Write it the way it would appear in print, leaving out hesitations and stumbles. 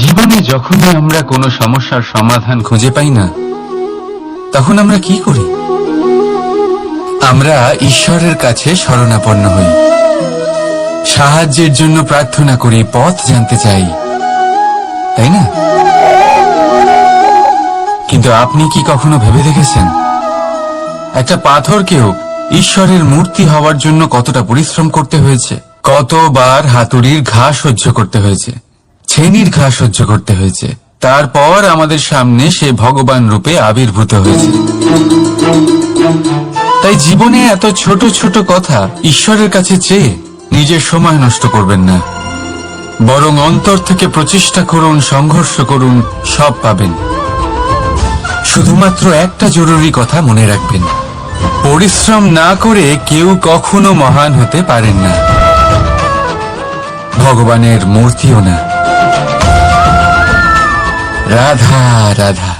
জীবনে যখনই আমরা কোনো সমস্যার সমাধান খুঁজে পাই না, তখন আমরা কি করি? আমরা ঈশ্বরের কাছে শরণাপন্ন হই, সাহায্যের জন্য প্রার্থনা করি, পথ জানতে চাই, তাই না? কিন্তু আপনি কি কখনো ভেবে দেখেছেন একটা পাথরকেও ঈশ্বরের মূর্তি হওয়ার জন্য কতটা পরিশ্রম করতে হয়েছে? কতবার হাতুড়ির ঘা সহ্য করতে হয়েছে, ছেনির ঘা সহ্য করতে হয়েছে, তারপর আমাদের সামনে সে ভগবান রূপে আবির্ভূত হয়েছে। তাই জীবনে এত ছোট ছোট কথা ঈশ্বরের কাছে চেয়ে নিজের সময় নষ্ট করবেন না, বরং অন্তর থেকে প্রচেষ্টা করুন, সংঘর্ষ করুন, সব পাবেন। শুধুমাত্র একটা জরুরি কথা মনে রাখবেন, পরিশ্রম না করে কেউ কখনো মহান হতে পারেন না, ভগবানের মূর্তিও না। রাধা রাধা।